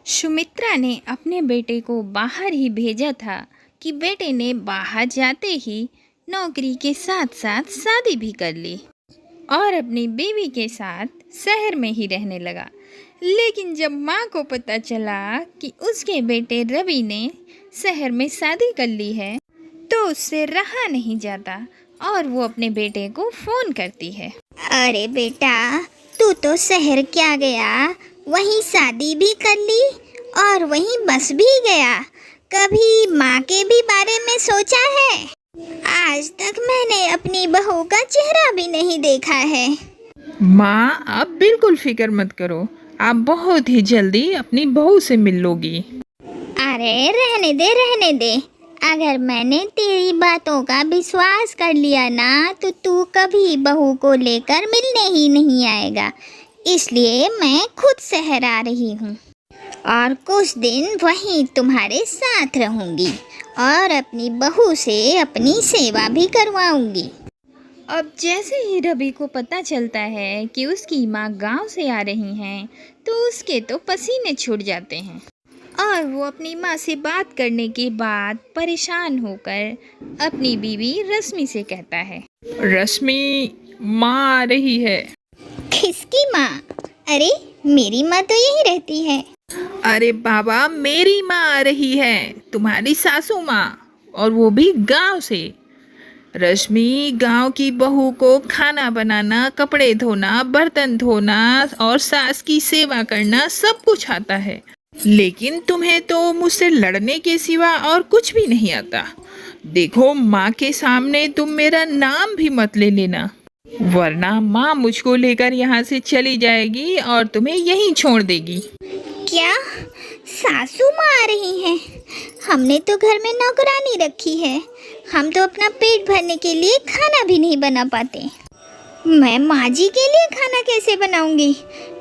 सुमित्रा ने अपने बेटे को बाहर ही भेजा था कि बेटे ने बाहर जाते ही नौकरी के साथ साथ शादी भी कर ली और अपनी बीवी के साथ शहर में ही रहने लगा। लेकिन जब माँ को पता चला कि उसके बेटे रवि ने शहर में शादी कर ली है तो उससे रहा नहीं जाता और वो अपने बेटे को फ़ोन करती है। अरे बेटा, तू तो शहर क्या गया, वहीं शादी भी कर ली और वहीं बस भी गया। कभी माँ के भी बारे में सोचा है? आज तक मैंने अपनी बहू का चेहरा भी नहीं देखा है। माँ, आप बिल्कुल फिक्र मत करो, आप बहुत ही जल्दी अपनी बहू से मिल लोगी। अरे रहने दे। अगर मैंने तेरी बातों का विश्वास कर लिया ना तो तू कभी बहू को लेकर मिलने ही नहीं आएगा। इसलिए मैं खुद शहर आ रही हूँ और कुछ दिन वहीं तुम्हारे साथ रहूँगी और अपनी बहू से अपनी सेवा भी करवाऊँगी। अब जैसे ही रवि को पता चलता है कि उसकी माँ गांव से आ रही हैं तो उसके तो पसीने छूट जाते हैं और वो अपनी माँ से बात करने के बाद परेशान होकर अपनी बीवी रश्मि से कहता है, रश्मि, माँ आ रही है। किसकी माँ? अरे मेरी माँ तो यही रहती है। अरे बाबा, मेरी माँ आ रही है, तुम्हारी सासू माँ, और वो भी गांव से। रश्मि, गांव की बहू को खाना बनाना, कपड़े धोना, बर्तन धोना और सास की सेवा करना सब कुछ आता है, लेकिन तुम्हें तो मुझसे लड़ने के सिवा और कुछ भी नहीं आता। देखो, माँ के सामने तुम मेरा नाम भी मत ले लेना, वरना माँ मुझको लेकर यहाँ से चली जाएगी और तुम्हें यहीं छोड़ देगी। क्या सासू माँ आ रही हैं? हमने तो घर में नौकरानी रखी है। हम तो अपना पेट भरने के लिए खाना भी नहीं बना पाते। मैं माँ जी के लिए खाना कैसे बनाऊंगी?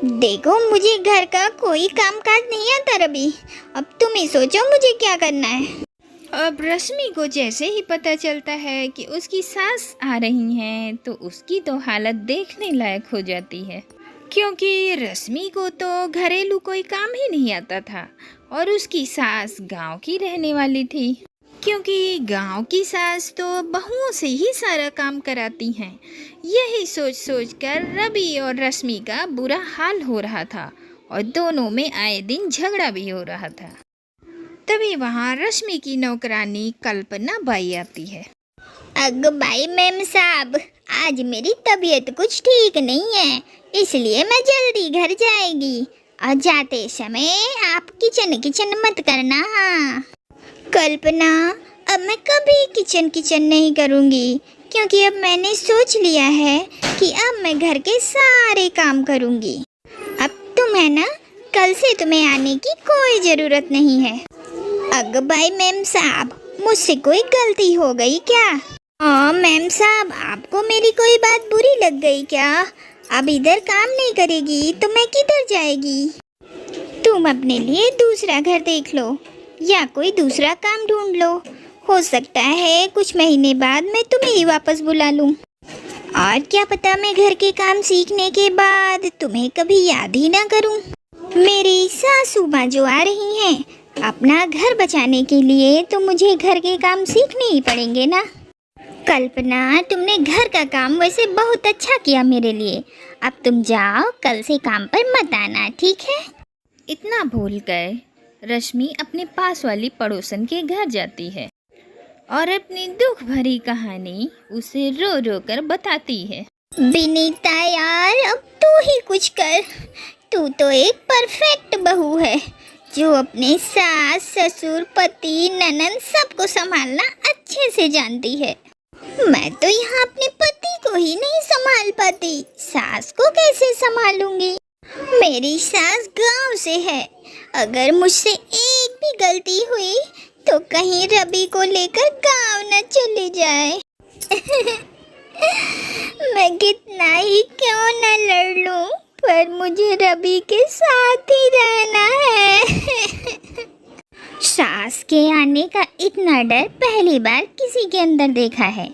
देखो, मुझे घर का कोई कामकाज नहीं आता रवि। अब तुम ही सोचो मुझे क्या करना है। अब रश्मि को जैसे ही पता चलता है कि उसकी सास आ रही हैं तो उसकी तो हालत देखने लायक हो जाती है, क्योंकि रश्मि को तो घरेलू कोई काम ही नहीं आता था और उसकी सास गांव की रहने वाली थी, क्योंकि गांव की सास तो बहुओं से ही सारा काम कराती हैं। यही सोच सोच कर रवि और रश्मि का बुरा हाल हो रहा था और दोनों में आए दिन झगड़ा भी हो रहा था। तभी वहाँ रश्मि की नौकरानी कल्पना बाई आती है। अग भाई मैम साहब, आज मेरी तबीयत कुछ ठीक नहीं है, इसलिए मैं जल्दी घर जाएगी और जाते समय आप किचन मत करना। हाँ कल्पना, अब मैं कभी किचन नहीं करूँगी, क्योंकि अब मैंने सोच लिया है कि अब मैं घर के सारे काम करूँगी। अब तुम्हें ना, कल से तुम्हें आने की कोई ज़रूरत नहीं है। अग भाई मैम साहब, मुझसे कोई गलती हो गई क्या? हाँ मैम साहब, आपको मेरी कोई बात बुरी लग गई क्या? अब इधर काम नहीं करेगी तो मैं किधर जाएगी? तुम अपने लिए दूसरा घर देख लो या कोई दूसरा काम ढूंढ लो। हो सकता है कुछ महीने बाद मैं तुम्हें ही वापस बुला लूँ। और क्या पता, मैं घर के काम सीखने के बाद तुम्हें कभी याद ही ना करूँ। मेरी सासू माँ जो आ रही हैं, अपना घर बचाने के लिए तो मुझे घर के काम सीखने ही पड़ेंगे ना। कल्पना, तुमने घर का काम वैसे बहुत अच्छा किया मेरे लिए। अब तुम जाओ, कल से काम पर मत आना, ठीक है? इतना भूलकर रश्मि अपने पास वाली पड़ोसन के घर जाती है और अपनी दुख भरी कहानी उसे रो रो कर बताती है। विनीता यार, अब तू ही कुछ कर। तू तो एक परफेक्ट बहू है जो अपने सास, ससुर, पति, ननद सबको संभालना अच्छे से जानती है। मैं तो यहाँ अपने पति को ही नहीं संभाल पाती, सास को कैसे संभालूंगी? मेरी सास गांव से है। अगर मुझसे एक भी गलती हुई तो कहीं रवि को लेकर गांव न चली जाए। मैं कितना ही क्यों न लड़ लूं, पर मुझे रवि के साथ ही रहना है। सास के आने का इतना डर पहली बार किसी के अंदर देखा है।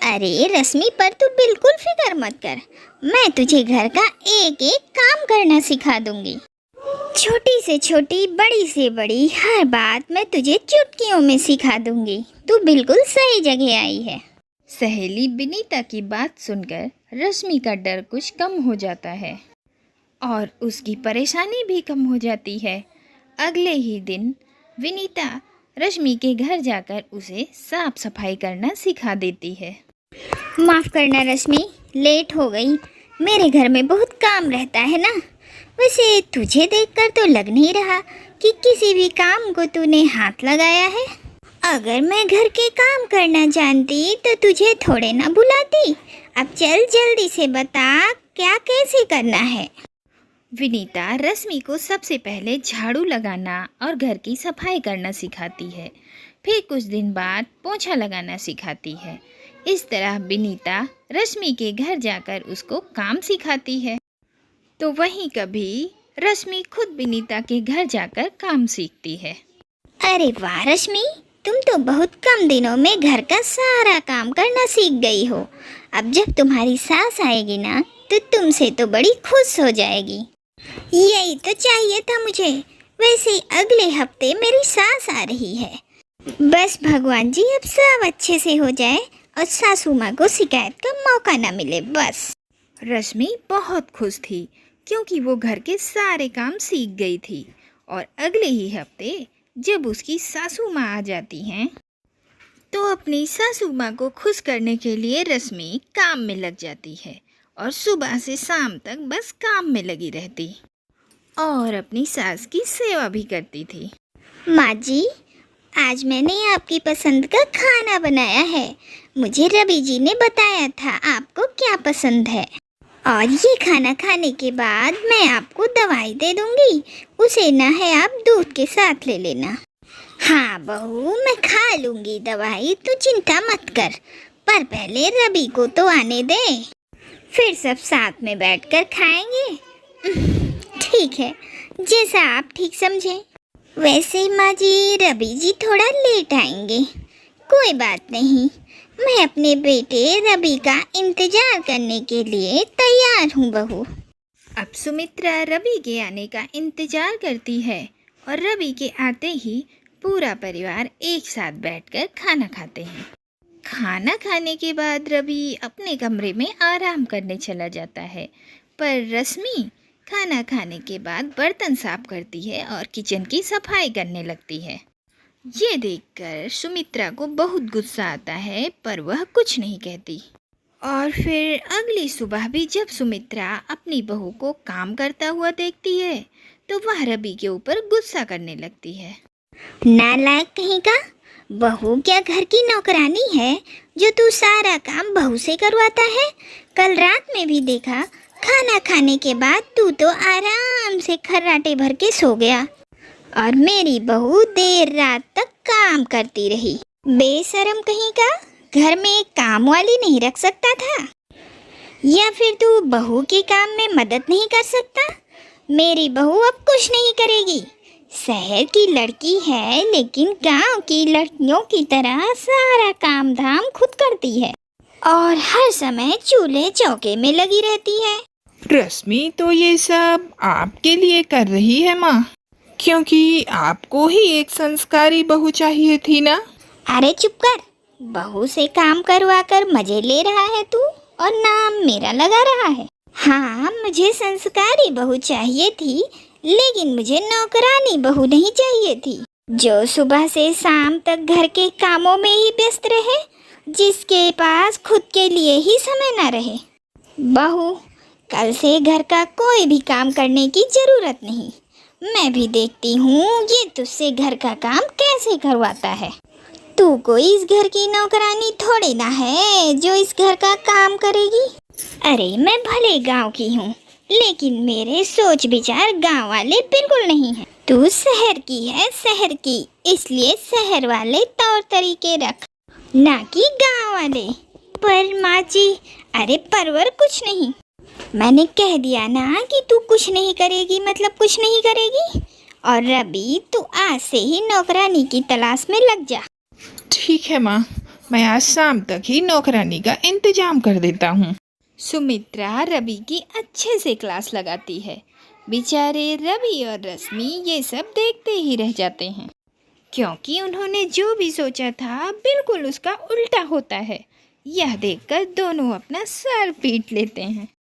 अरे रश्मि, पर तू बिल्कुल फिक्र मत कर, मैं तुझे घर का एक एक काम करना सिखा दूंगी। छोटी से छोटी, बड़ी से बड़ी हर बात मैं तुझे चुटकियों में सिखा दूंगी। तू बिल्कुल सही जगह आई है। सहेली विनीता की बात सुनकर रश्मि का डर कुछ कम हो जाता है और उसकी परेशानी भी कम हो जाती है। अगले ही दिन विनीता रश्मि के घर जाकर उसे साफ सफाई करना सिखा देती है। माफ़ करना रश्मि, लेट हो गई। मेरे घर में बहुत काम रहता है ना। वैसे तुझे देखकर तो लग नहीं रहा कि किसी भी काम को तूने हाथ लगाया है। अगर मैं घर के काम करना जानती तो तुझे थोड़े ना बुलाती। अब चल जल्दी से बता, क्या कैसे करना है। विनीता रश्मि को सबसे पहले झाड़ू लगाना और घर की सफाई करना सिखाती है। फिर कुछ दिन बाद पोंछा लगाना सिखाती है। इस तरह विनीता रश्मि के घर जाकर उसको काम सिखाती है। तो वहीं कभी रश्मि खुद विनीता के घर जाकर काम सीखती है। अरे वाह रश्मि, तुम तो बहुत कम दिनों में घर का सारा काम करना सीख गई हो। अब जब तुम्हारी सास आएगी ना तो तुमसे तो बड़ी खुश हो जाएगी। यही तो चाहिए था मुझे। वैसे अगले हफ्ते मेरी सास आ रही है। बस भगवान जी अब सब अच्छे से हो जाए और सासू माँ को शिकायत का मौका ना मिले बस। रश्मि बहुत खुश थी क्योंकि वो घर के सारे काम सीख गई थी और अगले ही हफ्ते जब उसकी सासू माँ आ जाती हैं तो अपनी सासू माँ को खुश करने के लिए रश्मि काम में लग जाती है और सुबह से शाम तक बस काम में लगी रहती और अपनी सास की सेवा भी करती थी। माँ जी, आज मैंने आपकी पसंद का खाना बनाया है। मुझे रवि जी ने बताया था आपको क्या पसंद है और ये खाना खाने के बाद मैं आपको दवाई दे दूंगी। उसे ना है आप दूध के साथ ले लेना। हाँ बहू, मैं खा लूंगी दवाई, तू चिंता मत कर। पर पहले रवि को तो आने दे, फिर सब साथ में बैठकर खाएंगे। ठीक है, जैसा आप ठीक समझें। वैसे माँ जी, रवि जी थोड़ा लेट आएंगे। कोई बात नहीं, मैं अपने बेटे रवि का इंतजार करने के लिए तैयार हूँ बहू। अब सुमित्रा रवि के आने का इंतजार करती है और रवि के आते ही पूरा परिवार एक साथ बैठकर खाना खाते हैं। खाना खाने के बाद रवि अपने कमरे में आराम करने चला जाता है, पर रश्मि खाना खाने के बाद बर्तन साफ करती है और किचन की सफाई करने लगती है। ये देखकर सुमित्रा को बहुत गुस्सा आता है, पर वह कुछ नहीं कहती। और फिर अगली सुबह भी जब सुमित्रा अपनी बहू को काम करता हुआ देखती है तो वह रवि के ऊपर गुस्सा करने लगती है। नालायक कहीं का, बहू क्या घर की नौकरानी है जो तू सारा काम बहू से करवाता है? कल रात में भी देखा, खाना खाने के बाद तू तो आराम से खर्राटे भर के सो गया और मेरी बहू देर रात तक काम करती रही। बेशरम कहीं का, घर में एक काम वाली नहीं रख सकता था? या फिर तू बहू के काम में मदद नहीं कर सकता? मेरी बहू अब कुछ नहीं करेगी। शहर की लड़की है लेकिन गांव की लड़कियों की तरह सारा काम धाम खुद करती है और हर समय चूल्हे चौके में लगी रहती है। रश्मि तो ये सब आपके लिए कर रही है माँ, क्योंकि आपको ही एक संस्कारी बहू चाहिए थी ना। अरे चुप कर, बहू से काम करवा कर मजे ले रहा है तू और नाम मेरा लगा रहा है। हाँ, मुझे संस्कारी बहू चाहिए थी लेकिन मुझे नौकरानी बहू नहीं चाहिए थी जो सुबह से शाम तक घर के कामों में ही व्यस्त रहे, जिसके पास खुद के लिए ही समय न रहे। बहू, कल से घर का कोई भी काम करने की जरूरत नहीं। मैं भी देखती हूँ ये तुझसे घर का काम कैसे करवाता है। तू कोई इस घर की नौकरानी थोड़ी ना है जो इस घर का काम करेगी। अरे मैं भले गांव की हूँ लेकिन मेरे सोच विचार गांव वाले बिल्कुल नहीं हैं। तू शहर की है, शहर की, इसलिए शहर वाले तौर तरीके रख, ना कि गांव वाले। पर माँ जी, अरे परवर कुछ नहीं। मैंने कह दिया ना कि तू कुछ नहीं करेगी मतलब कुछ नहीं करेगी। और रवि, तू आज से ही नौकरानी की तलाश में लग जा। ठीक है माँ, मैं आज शाम तक ही नौकरानी का इंतजाम कर देता हूँ। सुमित्रा रवि की अच्छे से क्लास लगाती है। बेचारे रवि और रश्मि ये सब देखते ही रह जाते हैं, क्योंकि उन्होंने जो भी सोचा था बिल्कुल उसका उल्टा होता है। यह देखकर दोनों अपना सर पीट लेते हैं।